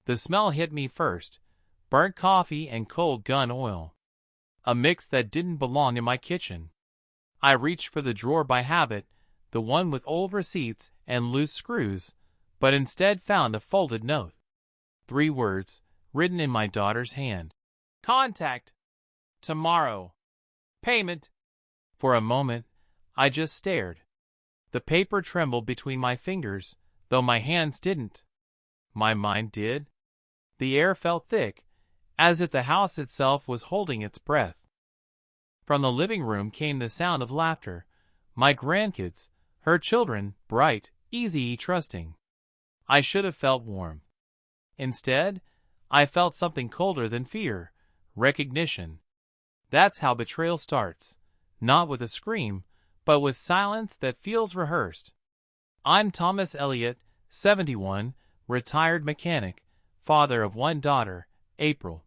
The smell hit me first, burnt coffee and cold gun oil. A mix that didn't belong in my kitchen. I reached for the drawer by habit, the one with old receipts and loose screws, but instead found a folded note. 3 words, written in my daughter's hand. Contact. Tomorrow. Payment. For a moment, I just stared. The paper trembled between my fingers, though my hands didn't. My mind did. The air felt thick, as if the house itself was holding its breath. From the living room came the sound of laughter. My grandkids, her children, bright, easy, trusting. I should have felt warmth. Instead, I felt something colder than fear, recognition. That's how betrayal starts, not with a scream, but with silence that feels rehearsed. I'm Thomas Elliott, 71, retired mechanic, father of 1 daughter, April.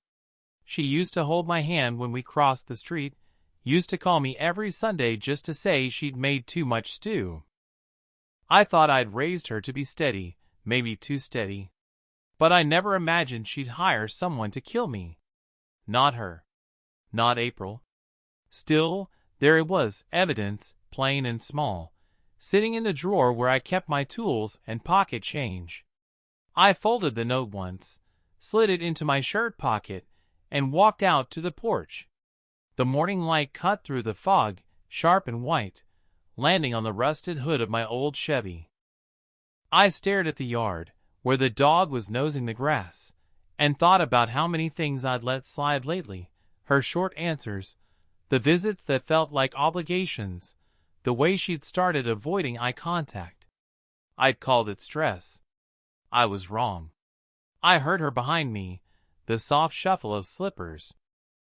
She used to hold my hand when we crossed the street, used to call me every Sunday just to say she'd made too much stew. I thought I'd raised her to be steady, maybe too steady. But I never imagined she'd hire someone to kill me. Not her. Not April. Still, there it was, evidence, plain and small, sitting in the drawer where I kept my tools and pocket change. I folded the note once, slid it into my shirt pocket, and walked out to the porch. The morning light cut through the fog, sharp and white, landing on the rusted hood of my old Chevy. I stared at the yard, where the dog was nosing the grass, and thought about how many things I'd let slide lately, her short answers, the visits that felt like obligations, the way she'd started avoiding eye contact. I'd called it stress. I was wrong. I heard her behind me, the soft shuffle of slippers.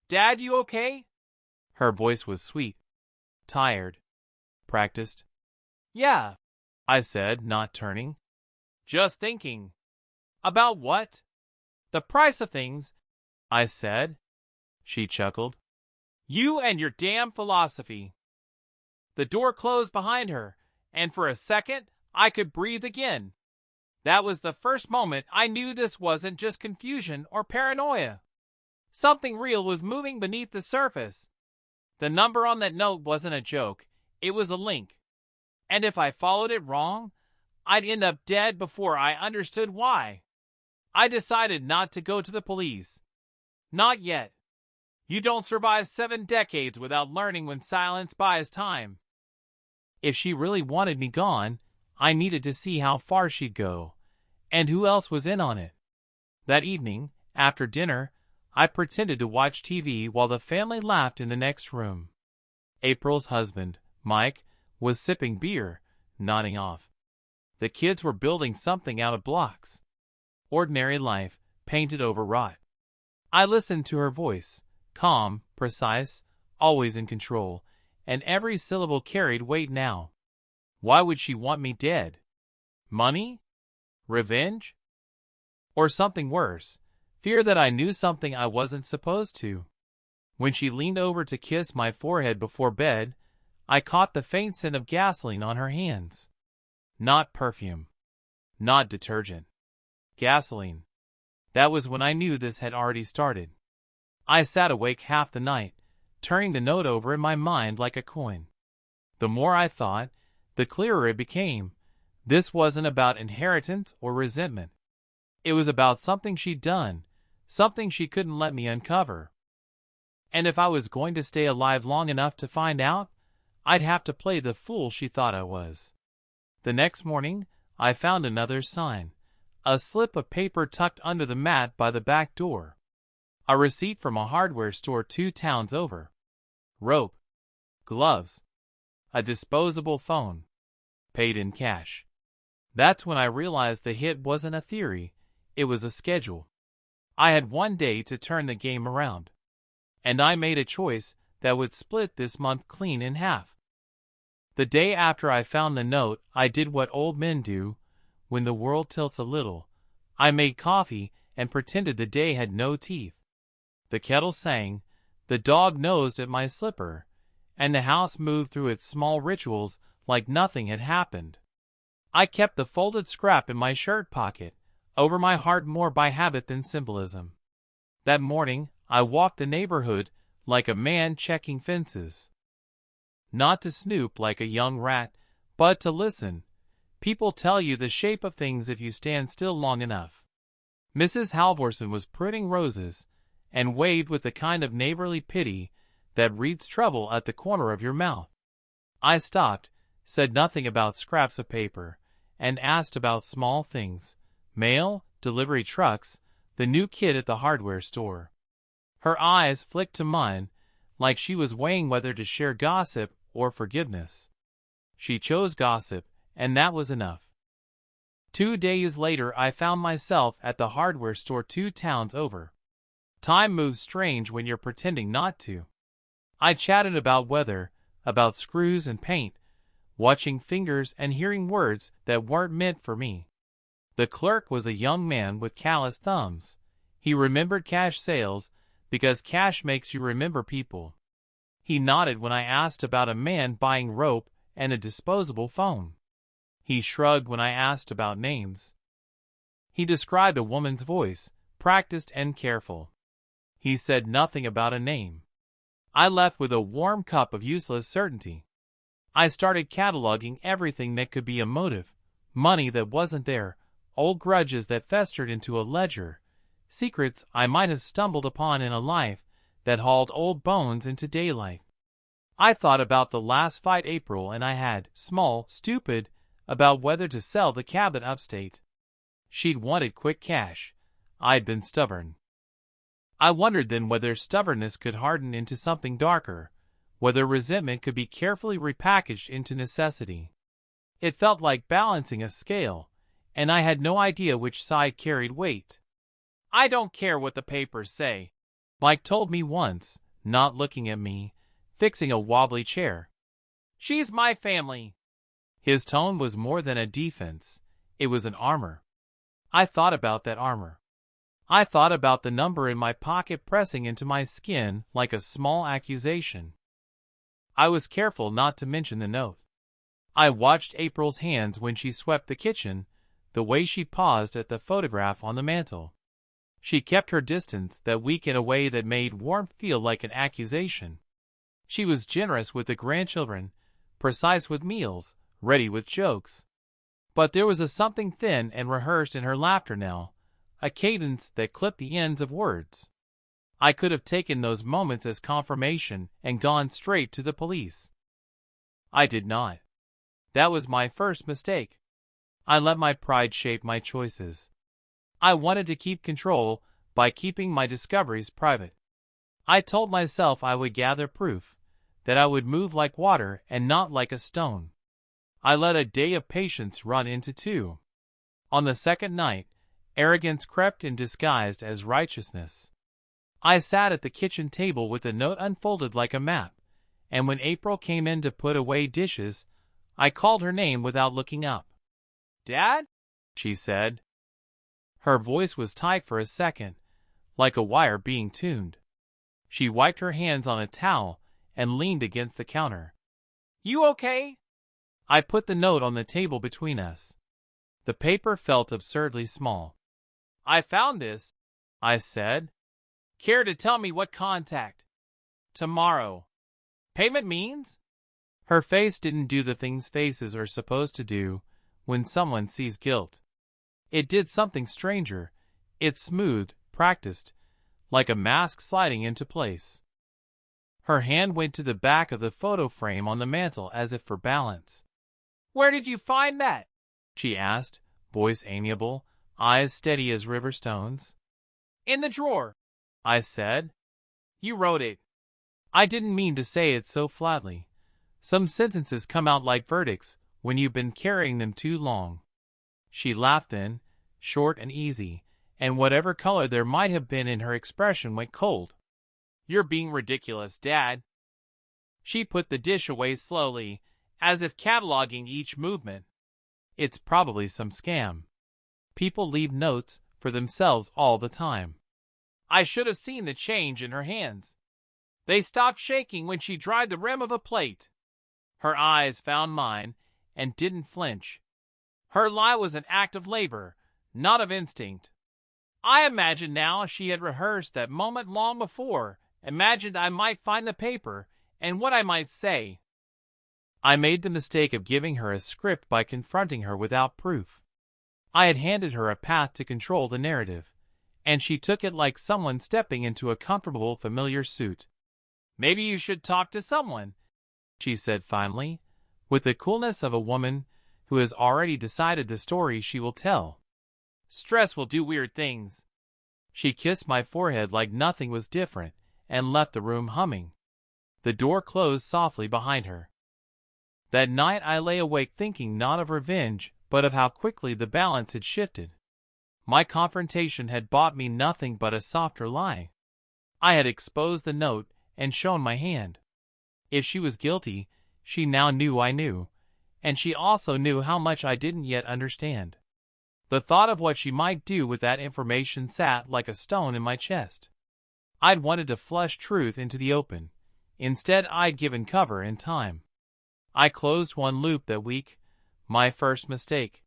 "Dad, you okay?" Her voice was sweet. Tired. Practiced. "Yeah," I said, not turning. "Just thinking." "About what?" "The price of things," I said. She chuckled. "You and your damn philosophy." The door closed behind her, and for a second, I could breathe again. That was the first moment I knew this wasn't just confusion or paranoia. Something real was moving beneath the surface. The number on that note wasn't a joke, it was a link. And if I followed it wrong, I'd end up dead before I understood why. I decided not to go to the police. Not yet. You don't survive 7 decades without learning when silence buys time. If she really wanted me gone, I needed to see how far she'd go, and who else was in on it. That evening, after dinner, I pretended to watch TV while the family laughed in the next room. April's husband, Mike, was sipping beer, nodding off. The kids were building something out of blocks. Ordinary life, painted over rot. I listened to her voice, calm, precise, always in control, and every syllable carried weight now. Why would she want me dead? Money? Revenge? Or something worse, fear that I knew something I wasn't supposed to. When she leaned over to kiss my forehead before bed, I caught the faint scent of gasoline on her hands. Not perfume. Not detergent. Gasoline. That was when I knew this had already started. I sat awake half the night, turning the note over in my mind like a coin. The more I thought, the clearer it became. This wasn't about inheritance or resentment. It was about something she'd done, something she couldn't let me uncover. And if I was going to stay alive long enough to find out, I'd have to play the fool she thought I was. The next morning, I found another sign. A slip of paper tucked under the mat by the back door. A receipt from a hardware store 2 towns over. Rope. Gloves. A disposable phone. Paid in cash. That's when I realized the hit wasn't a theory, it was a schedule. I had 1 day to turn the game around. And I made a choice that would split this month clean in half. The day after I found the note, I did what old men do when the world tilts a little. I made coffee and pretended the day had no teeth. The kettle sang, the dog nosed at my slipper, and the house moved through its small rituals like nothing had happened. I kept the folded scrap in my shirt pocket, over my heart more by habit than symbolism. That morning, I walked the neighborhood like a man checking fences. Not to snoop like a young rat, but to listen. People tell you the shape of things if you stand still long enough. Mrs. Halvorson was pruning roses, and waved with the kind of neighborly pity that reads trouble at the corner of your mouth. I stopped, said nothing about scraps of paper, and asked about small things: mail, delivery trucks, the new kid at the hardware store. Her eyes flicked to mine, like she was weighing whether to share gossip or forgiveness. She chose gossip, and that was enough. 2 days later I found myself at the hardware store 2 towns over. Time moves strange when you're pretending not to. I chatted about weather, about screws and paint, watching fingers and hearing words that weren't meant for me. The clerk was a young man with calloused thumbs. He remembered cash sales because cash makes you remember people. He nodded when I asked about a man buying rope and a disposable phone. He shrugged when I asked about names. He described a woman's voice, practiced and careful. He said nothing about a name. I left with a warm cup of useless certainty. I started cataloging everything that could be a motive: money that wasn't there, old grudges that festered into a ledger, secrets I might have stumbled upon in a life that hauled old bones into daylight. I thought about the last fight April and I had, small, stupid, about whether to sell the cabin upstate. She'd wanted quick cash. I'd been stubborn. I wondered then whether stubbornness could harden into something darker, whether resentment could be carefully repackaged into necessity. It felt like balancing a scale, and I had no idea which side carried weight. "I don't care what the papers say," Mike told me once, not looking at me, fixing a wobbly chair. "She's my family." His tone was more than a defense, it was an armor. I thought about that armor. I thought about the number in my pocket pressing into my skin like a small accusation. I was careful not to mention the note. I watched April's hands when she swept the kitchen, the way she paused at the photograph on the mantel. She kept her distance that week in a way that made warmth feel like an accusation. She was generous with the grandchildren, precise with meals, ready with jokes. But there was a something thin and rehearsed in her laughter now, a cadence that clipped the ends of words. I could have taken those moments as confirmation and gone straight to the police. I did not. That was my first mistake. I let my pride shape my choices. I wanted to keep control by keeping my discoveries private. I told myself I would gather proof, that I would move like water and not like a stone. I let a day of patience run into 2. On the second night, arrogance crept in disguised as righteousness. I sat at the kitchen table with the note unfolded like a map, and when April came in to put away dishes, I called her name without looking up. "Dad?" she said. Her voice was tight for a second, like a wire being tuned. She wiped her hands on a towel and leaned against the counter. "You okay?" I put the note on the table between us. The paper felt absurdly small. "I found this," I said. "Care to tell me what contact?" "Tomorrow." "Payment means?" Her face didn't do the things faces are supposed to do when someone sees guilt. It did something stranger. It smoothed, practiced, like a mask sliding into place. Her hand went to the back of the photo frame on the mantel as if for balance. "Where did you find that?" she asked, voice amiable, eyes steady as river stones. "In the drawer," I said. "You wrote it." I didn't mean to say it so flatly. Some sentences come out like verdicts when you've been carrying them too long. She laughed then, short and easy, and whatever color there might have been in her expression went cold. "You're being ridiculous, Dad." She put the dish away slowly, as if cataloging each movement. "It's probably some scam. People leave notes for themselves all the time." I should have seen the change in her hands. They stopped shaking when she dried the rim of a plate. Her eyes found mine and didn't flinch. Her lie was an act of labor, not of instinct. I imagined now she had rehearsed that moment long before, imagined I might find the paper, and what I might say. I made the mistake of giving her a script by confronting her without proof. I had handed her a path to control the narrative, and she took it like someone stepping into a comfortable, familiar suit. "Maybe you should talk to someone," she said finally, with the coolness of a woman who has already decided the story she will tell. "Stress will do weird things." She kissed my forehead like nothing was different and left the room humming. The door closed softly behind her. That night I lay awake thinking not of revenge, but of how quickly the balance had shifted. My confrontation had bought me nothing but a softer lie. I had exposed the note and shown my hand. If she was guilty, she now knew I knew, and she also knew how much I didn't yet understand. The thought of what she might do with that information sat like a stone in my chest. I'd wanted to flush truth into the open. Instead, I'd given cover and time. I closed one loop that week, my first mistake.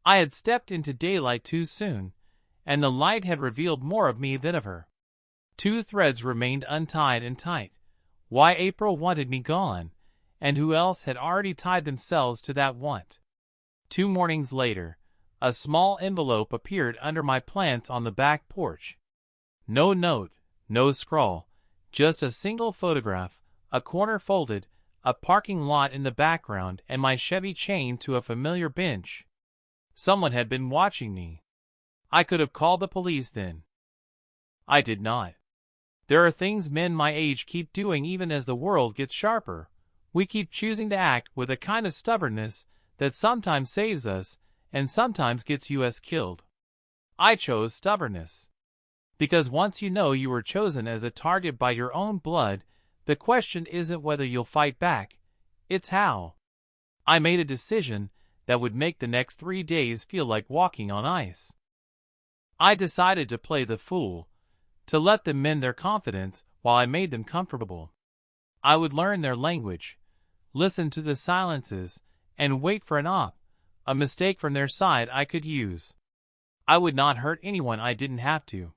I had stepped into daylight too soon, and the light had revealed more of me than of her. Two threads remained untied and tight. Why April wanted me gone, and who else had already tied themselves to that want. 2 mornings later, a small envelope appeared under my plants on the back porch. No note, no scrawl, just a single photograph, a corner folded, a parking lot in the background, and my Chevy chained to a familiar bench. Someone had been watching me. I could have called the police then. I did not. There are things men my age keep doing even as the world gets sharper. We keep choosing to act with a kind of stubbornness that sometimes saves us and sometimes gets us killed. I chose stubbornness. Because once you know you were chosen as a target by your own blood, the question isn't whether you'll fight back, it's how. I made a decision that would make the next 3 days feel like walking on ice. I decided to play the fool, to let them mend their confidence while I made them comfortable. I would learn their language, listen to the silences, and wait for an op, a mistake from their side I could use. I would not hurt anyone I didn't have to.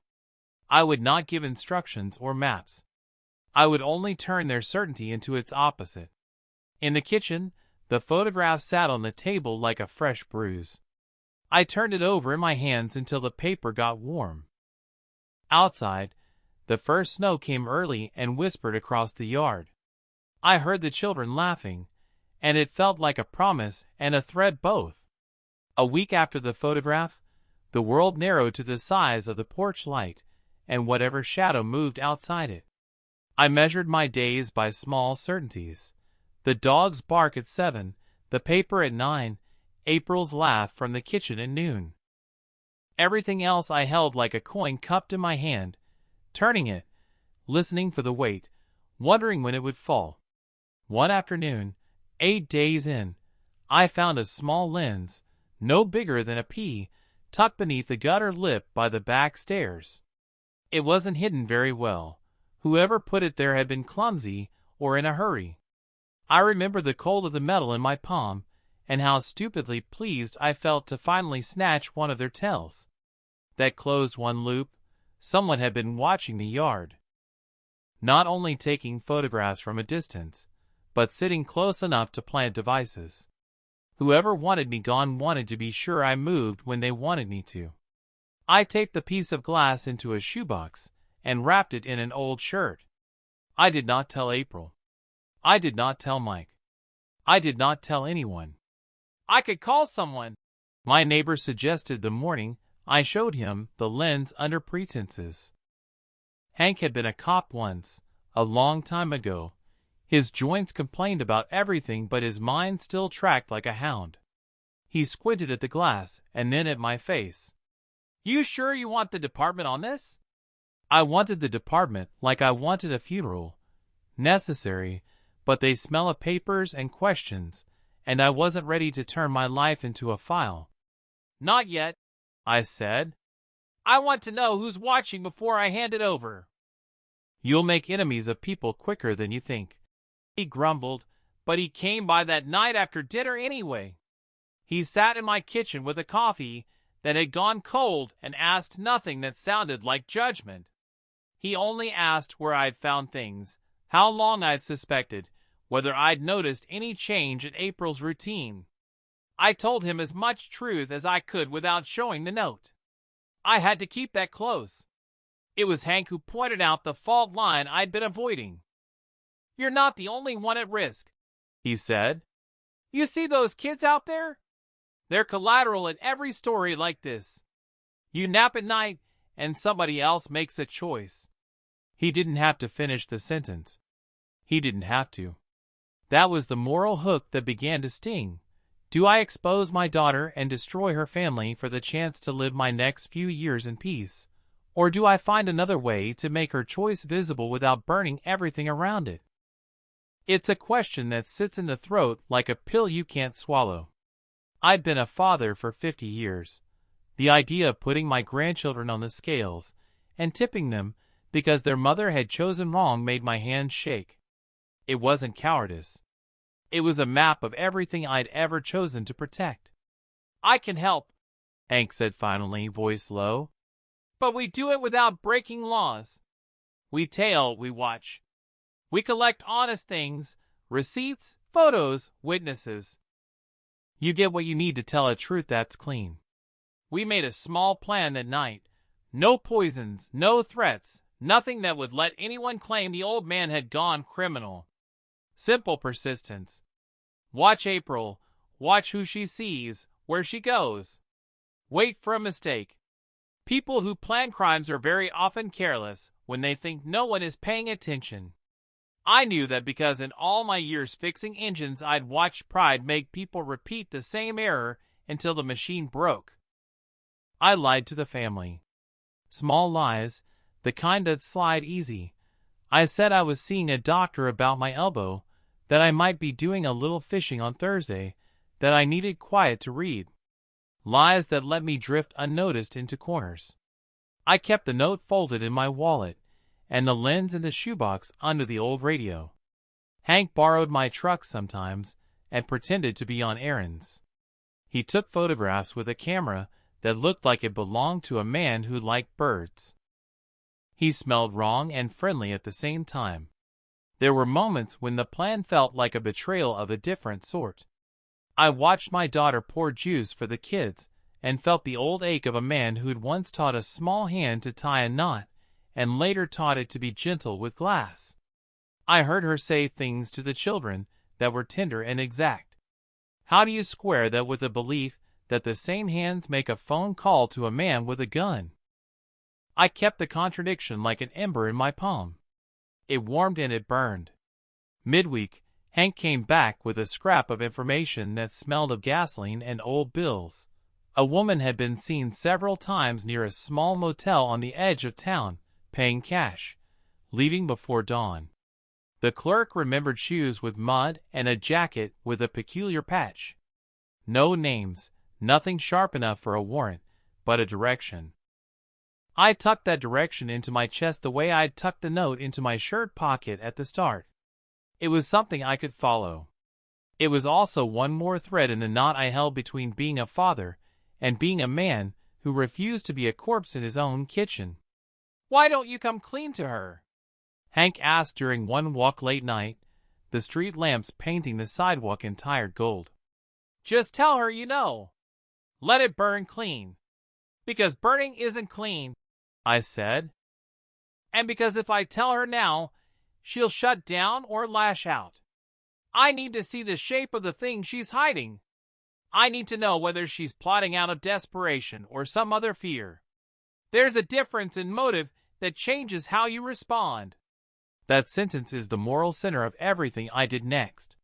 I would not give instructions or maps. I would only turn their certainty into its opposite. In the kitchen, the photograph sat on the table like a fresh bruise. I turned it over in my hands until the paper got warm. Outside, the first snow came early and whispered across the yard. I heard the children laughing, and it felt like a promise and a threat both. A week after the photograph, the world narrowed to the size of the porch light, and whatever shadow moved outside it. I measured my days by small certainties. The dog's bark at 7, the paper at 9, April's laugh from the kitchen at noon. Everything else I held like a coin cupped in my hand, turning it, listening for the weight, wondering when it would fall. One afternoon, 8 days in, I found a small lens, no bigger than a pea, tucked beneath the gutter lip by the back stairs. It wasn't hidden very well. Whoever put it there had been clumsy or in a hurry. I remember the cold of the metal in my palm, and how stupidly pleased I felt to finally snatch one of their tails. That closed one loop. Someone had been watching the yard. Not only taking photographs from a distance, but sitting close enough to plant devices. Whoever wanted me gone wanted to be sure I moved when they wanted me to. I taped the piece of glass into a shoebox and wrapped it in an old shirt. I did not tell April. I did not tell Mike. I did not tell anyone. I could call someone, my neighbor suggested the morning I showed him the lens under pretenses. Hank had been a cop once, a long time ago. His joints complained about everything, but his mind still tracked like a hound. He squinted at the glass and then at my face. "You sure you want the department on this?" I wanted the department like I wanted a funeral. Necessary, but they smell of papers and questions, and I wasn't ready to turn my life into a file. "Not yet," I said. "I want to know who's watching before I hand it over." "You'll make enemies of people quicker than you think," he grumbled, but he came by that night after dinner anyway. He sat in my kitchen with a coffee, that had gone cold and asked nothing that sounded like judgment. He only asked where I'd found things, how long I'd suspected, whether I'd noticed any change in April's routine. I told him as much truth as I could without showing the note. I had to keep that close. It was Hank who pointed out the fault line I'd been avoiding. "You're not the only one at risk," he said. "You see those kids out there? They're collateral in every story like this. You nap at night, and somebody else makes a choice." He didn't have to finish the sentence. He didn't have to. That was the moral hook that began to sting. Do I expose my daughter and destroy her family for the chance to live my next few years in peace? Or do I find another way to make her choice visible without burning everything around it? It's a question that sits in the throat like a pill you can't swallow. I'd been a father for 50 years. The idea of putting my grandchildren on the scales and tipping them because their mother had chosen wrong made my hands shake. It wasn't cowardice. It was a map of everything I'd ever chosen to protect. "I can help," Hank said finally, voice low. "But we do it without breaking laws. We tail, we watch. We collect honest things, receipts, photos, witnesses. You get what you need to tell a truth that's clean. We made a small plan that night. No poisons, no threats, nothing that would let anyone claim the old man had gone criminal. Simple persistence. Watch April, watch who she sees, where she goes. Wait for a mistake. People who plan crimes are very often careless when they think no one is paying attention. I knew that because in all my years fixing engines I'd watched pride make people repeat the same error until the machine broke. I lied to the family. Small lies, the kind that slide easy. I said I was seeing a doctor about my elbow, that I might be doing a little fishing on Thursday, that I needed quiet to read. Lies that let me drift unnoticed into corners. I kept the note folded in my wallet, and the lens in the shoebox under the old radio. Hank borrowed my truck sometimes and pretended to be on errands. He took photographs with a camera that looked like it belonged to a man who liked birds. He smelled wrong and friendly at the same time. There were moments when the plan felt like a betrayal of a different sort. I watched my daughter pour juice for the kids and felt the old ache of a man who'd once taught a small hand to tie a knot and later taught it to be gentle with glass. I heard her say things to the children that were tender and exact. How do you square that with the belief that the same hands make a phone call to a man with a gun? I kept the contradiction like an ember in my palm. It warmed and it burned. Midweek, Hank came back with a scrap of information that smelled of gasoline and old bills. A woman had been seen several times near a small motel on the edge of town, paying cash, leaving before dawn. The clerk remembered shoes with mud and a jacket with a peculiar patch. No names, nothing sharp enough for a warrant, but a direction. I tucked that direction into my chest the way I'd tucked the note into my shirt pocket at the start. It was something I could follow. It was also one more thread in the knot I held between being a father and being a man who refused to be a corpse in his own kitchen. "Why don't you come clean to her?" Hank asked during one walk late night, the street lamps painting the sidewalk in tired gold. "Just tell her you know. Let it burn clean. Because burning isn't clean," I said. "And because if I tell her now, she'll shut down or lash out. I need to see the shape of the thing she's hiding. I need to know whether she's plotting out of desperation or some other fear. There's a difference in motive that changes how you respond." That sentence is the moral center of everything I did next.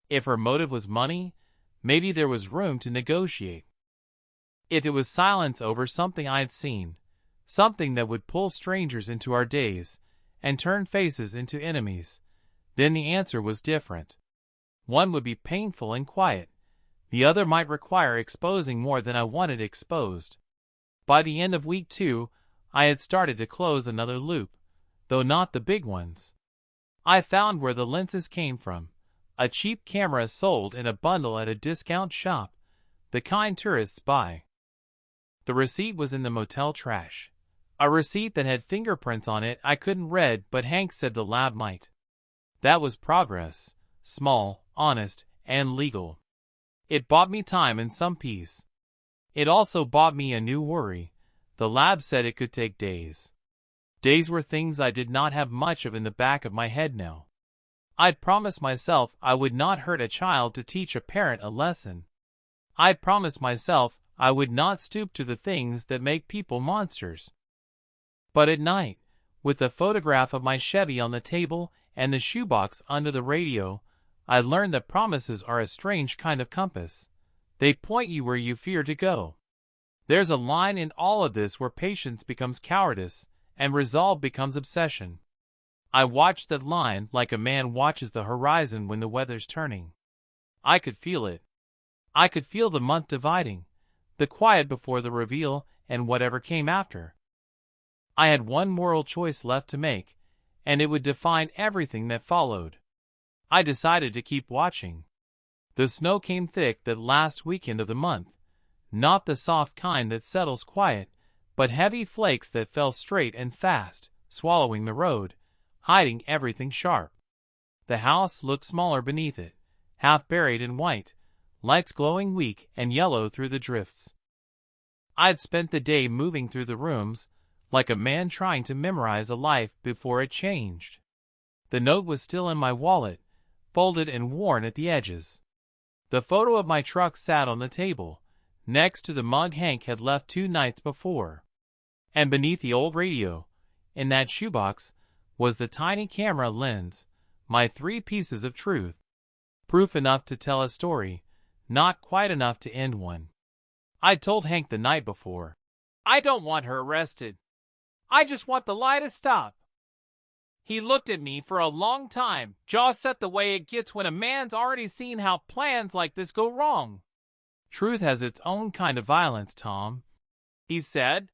If her motive was money, maybe there was room to negotiate. If it was silence over something I'd seen, something that would pull strangers into our days and turn faces into enemies, then the answer was different. One would be painful and quiet. The other might require exposing more than I wanted exposed. By the end of week 2, I had started to close another loop, though not the big ones. I found where the lenses came from. A cheap camera sold in a bundle at a discount shop, the kind tourists buy. The receipt was in the motel trash. A receipt that had fingerprints on it I couldn't read, but Hank said the lab might. That was progress. Small, honest, and legal. It bought me time and some peace. It also bought me a new worry. The lab said it could take days. Days were things I did not have much of in the back of my head now. I'd promised myself I would not hurt a child to teach a parent a lesson. I'd promised myself I would not stoop to the things that make people monsters. But at night, with the photograph of my Chevy on the table and the shoebox under the radio, I learned that promises are a strange kind of compass. They point you where you fear to go. There's a line in all of this where patience becomes cowardice and resolve becomes obsession. I watched that line like a man watches the horizon when the weather's turning. I could feel it. I could feel the month dividing, the quiet before the reveal and whatever came after. I had one moral choice left to make, and it would define everything that followed. I decided to keep watching. The snow came thick that last weekend of the month, not the soft kind that settles quiet, but heavy flakes that fell straight and fast, swallowing the road, hiding everything sharp. The house looked smaller beneath it, half buried in white, lights glowing weak and yellow through the drifts. I'd spent the day moving through the rooms, like a man trying to memorize a life before it changed. The note was still in my wallet, folded and worn at the edges. The photo of my truck sat on the table, next to the mug Hank had left 2 nights before. And beneath the old radio, in that shoebox, was the tiny camera lens, my 3 pieces of truth. Proof enough to tell a story, not quite enough to end one. I'd told Hank the night before, I don't want her arrested. I just want the lie to stop. He looked at me for a long time, jaw set the way it gets when a man's already seen how plans like this go wrong. Truth has its own kind of violence, Tom, he said.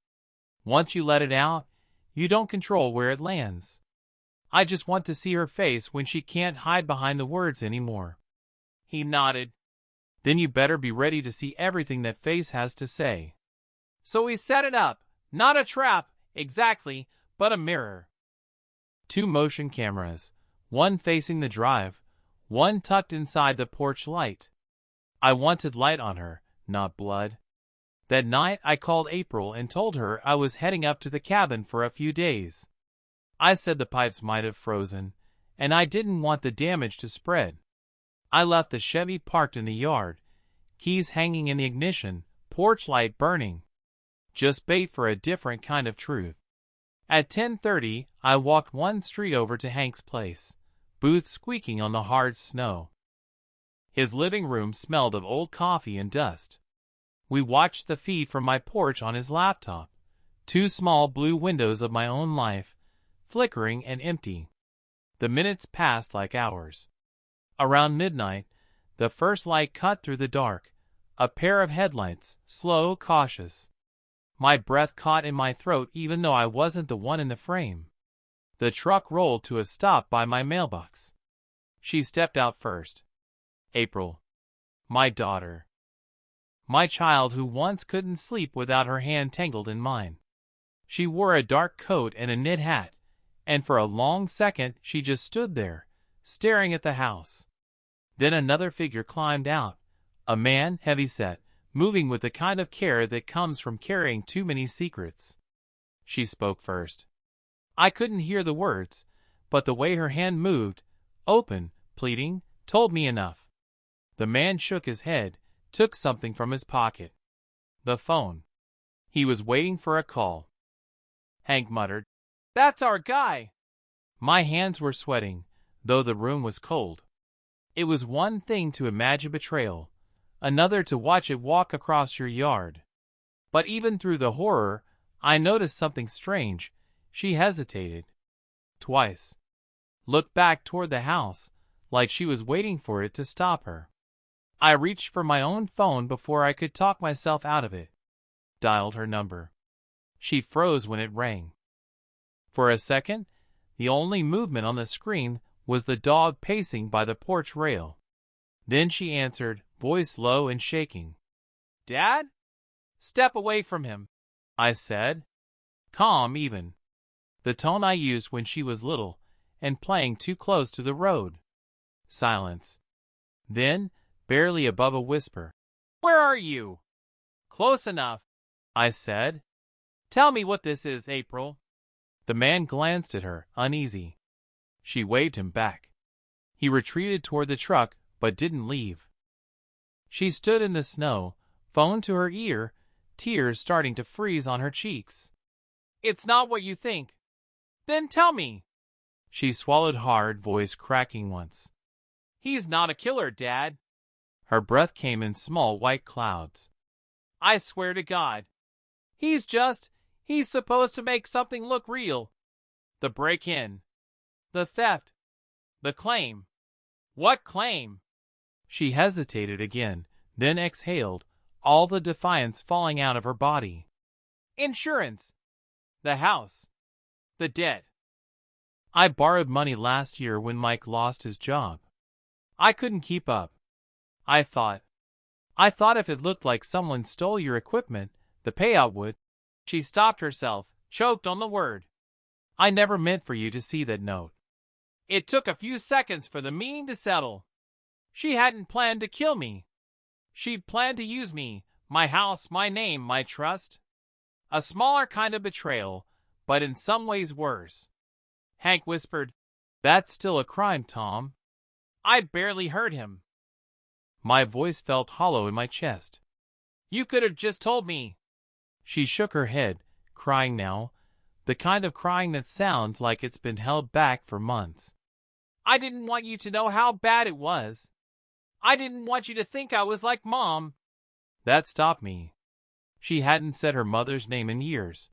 Once you let it out, you don't control where it lands. I just want to see her face when she can't hide behind the words anymore. He nodded. Then you better be ready to see everything that face has to say. So we set it up, not a trap, exactly, but a mirror. 2 motion cameras, one facing the drive, one tucked inside the porch light. I wanted light on her, not blood. That night I called April and told her I was heading up to the cabin for a few days. I said the pipes might have frozen, and I didn't want the damage to spread. I left the Chevy parked in the yard, keys hanging in the ignition, porch light burning. Just bait for a different kind of truth. At 10:30, I walked 1 street over to Hank's place, boots squeaking on the hard snow. His living room smelled of old coffee and dust. We watched the feed from my porch on his laptop, 2 small blue windows of my own life, flickering and empty. The minutes passed like hours. Around midnight, the first light cut through the dark, a pair of headlights, slow, cautious. My breath caught in my throat even though I wasn't the one in the frame. The truck rolled to a stop by my mailbox. She stepped out first. April. My daughter. My child who once couldn't sleep without her hand tangled in mine. She wore a dark coat and a knit hat, and for a long second she just stood there, staring at the house. Then another figure climbed out, a man, heavy-set, moving with the kind of care that comes from carrying too many secrets. She spoke first. I couldn't hear the words, but the way her hand moved, open, pleading, told me enough. The man shook his head, took something from his pocket. The phone. He was waiting for a call. Hank muttered, "That's our guy." My hands were sweating, though the room was cold. It was one thing to imagine betrayal, another to watch it walk across your yard. But even through the horror, I noticed something strange. She hesitated. Twice. Looked back toward the house, like she was waiting for it to stop her. I reached for my own phone before I could talk myself out of it. Dialed her number. She froze when it rang. For a second, the only movement on the screen was the dog pacing by the porch rail. Then she answered, voice low and shaking. "Dad?" Step away from him, I said. Calm even. The tone I used when she was little and playing too close to the road. Silence. Then, barely above a whisper, "Where are you?" "Close enough," I said. "Tell me what this is, April." The man glanced at her, uneasy. She waved him back. He retreated toward the truck, but didn't leave. She stood in the snow, phone to her ear, tears starting to freeze on her cheeks. "It's not what you think." "Then tell me." She swallowed hard, voice cracking once. "He's not a killer, Dad." Her breath came in small white clouds. "I swear to God. He's supposed to make something look real. The break-in. The theft. The claim." "What claim?" She hesitated again, then exhaled, all the defiance falling out of her body. "Insurance. The house. The debt. I borrowed money last year when Mike lost his job. I couldn't keep up. I thought if it looked like someone stole your equipment, the payout would." She stopped herself, choked on the word. "I never meant for you to see that note." It took a few seconds for the meaning to settle. She hadn't planned to kill me. She'd planned to use me, my house, my name, my trust. A smaller kind of betrayal, but in some ways worse. Hank whispered, "That's still a crime, Tom." I barely heard him. My voice felt hollow in my chest. "You could have just told me." She shook her head, crying now, the kind of crying that sounds like it's been held back for months. "I didn't want you to know how bad it was. I didn't want you to think I was like Mom." That stopped me. She hadn't said her mother's name in years.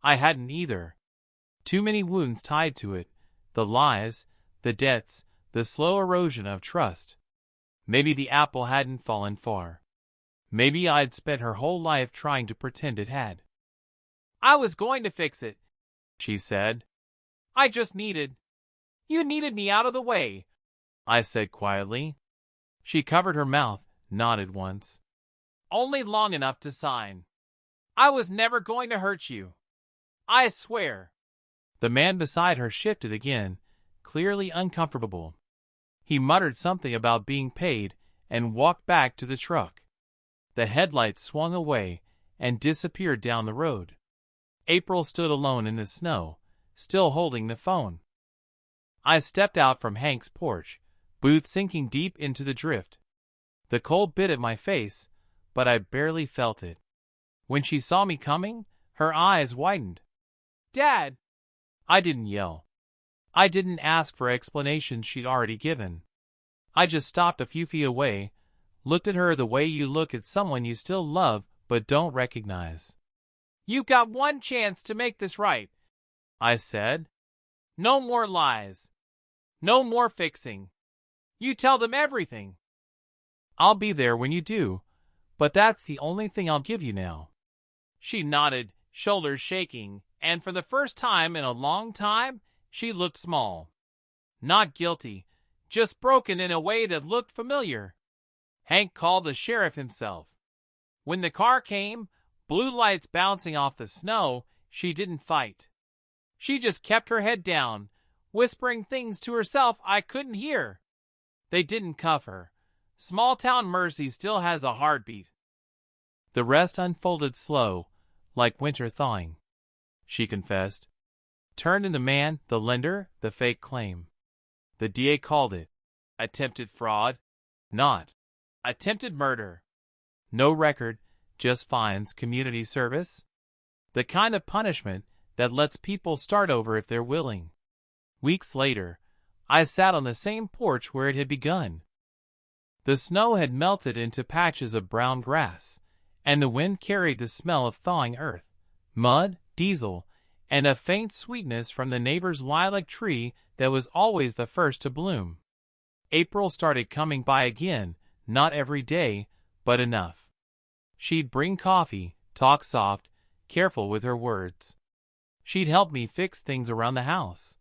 I hadn't either. Too many wounds tied to it, the lies, the debts, the slow erosion of trust. Maybe the apple hadn't fallen far. Maybe I'd spent her whole life trying to pretend it had. "I was going to fix it," she said. "I just You needed me out of the way," I said quietly. She covered her mouth, nodded once. "Only long enough to sign. I was never going to hurt you. I swear." The man beside her shifted again, clearly uncomfortable. He muttered something about being paid and walked back to the truck. The headlights swung away and disappeared down the road. April stood alone in the snow, still holding the phone. I stepped out from Hank's porch, boots sinking deep into the drift. The cold bit at my face, but I barely felt it. When she saw me coming, her eyes widened. "Dad!" I didn't yell. I didn't ask for explanations she'd already given. I just stopped a few feet away, looked at her the way you look at someone you still love but don't recognize. "You've got one chance to make this right," I said. "No more lies. No more fixing. You tell them everything." "I'll be there when you do, but that's the only thing I'll give you now." She nodded, shoulders shaking, and for the first time in a long time, she looked small. Not guilty, just broken in a way that looked familiar. Hank called the sheriff himself. When the car came, blue lights bouncing off the snow, she didn't fight. She just kept her head down, whispering things to herself I couldn't hear. They didn't cuff her. Small-town mercy still has a heartbeat. The rest unfolded slow, like winter thawing. She confessed. Turned in the man, the lender, the fake claim. The DA called it attempted fraud, not attempted murder. No record, just fines, community service. The kind of punishment that lets people start over if they're willing. Weeks later, I sat on the same porch where it had begun. The snow had melted into patches of brown grass, and the wind carried the smell of thawing earth, mud, diesel, and a faint sweetness from the neighbor's lilac tree that was always the first to bloom. April started coming by again, not every day, but enough. She'd bring coffee, talk soft, careful with her words. She'd help me fix things around the house,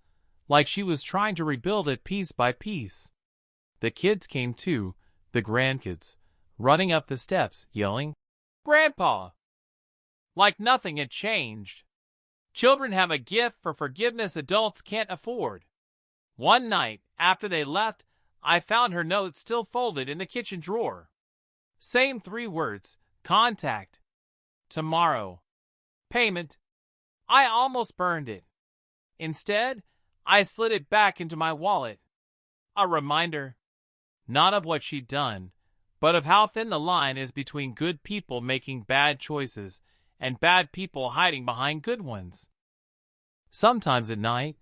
like she was trying to rebuild it piece by piece. The kids came too, the grandkids, running up the steps, yelling, "Grandpa!" like nothing had changed. Children have a gift for forgiveness adults can't afford. One night, after they left, I found her note still folded in the kitchen drawer. Same 3 words: contact. Tomorrow. Payment. I almost burned it. Instead, I slid it back into my wallet. A reminder, not of what she'd done, but of how thin the line is between good people making bad choices and bad people hiding behind good ones. Sometimes at night,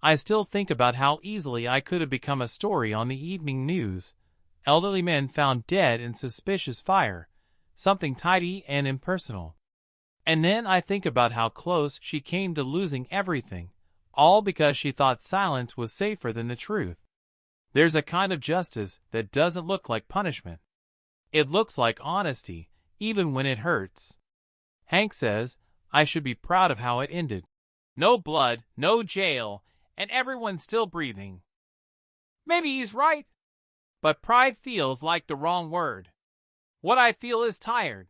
I still think about how easily I could have become a story on the evening news. Elderly men found dead in suspicious fire, something tidy and impersonal. And then I think about how close she came to losing everything, all because she thought silence was safer than the truth. There's a kind of justice that doesn't look like punishment. It looks like honesty, even when it hurts. Hank says I should be proud of how it ended. No blood, no jail, and everyone's still breathing. Maybe he's right, but pride feels like the wrong word. What I feel is tired.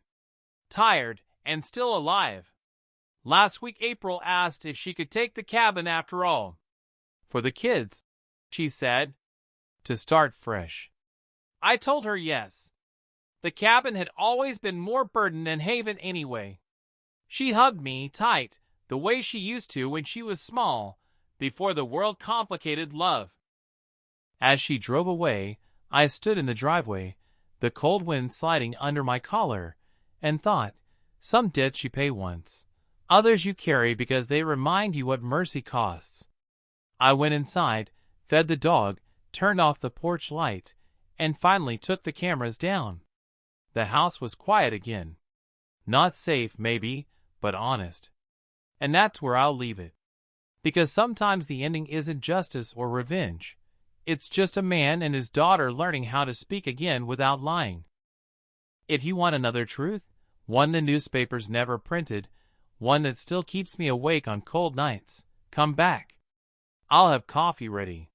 Tired and still alive. Last week April asked if she could take the cabin after all. For the kids, she said, to start fresh. I told her yes. The cabin had always been more burden than haven anyway. She hugged me tight, the way she used to when she was small, before the world complicated love. As she drove away, I stood in the driveway, the cold wind sliding under my collar, and thought, some debts you pay once, others you carry because they remind you what mercy costs. I went inside, fed the dog, turned off the porch light, and finally took the cameras down. The house was quiet again. Not safe, maybe, but honest. And that's where I'll leave it. Because sometimes the ending isn't justice or revenge. It's just a man and his daughter learning how to speak again without lying. If you want another truth, one the newspapers never printed, one that still keeps me awake on cold nights, come back. I'll have coffee ready.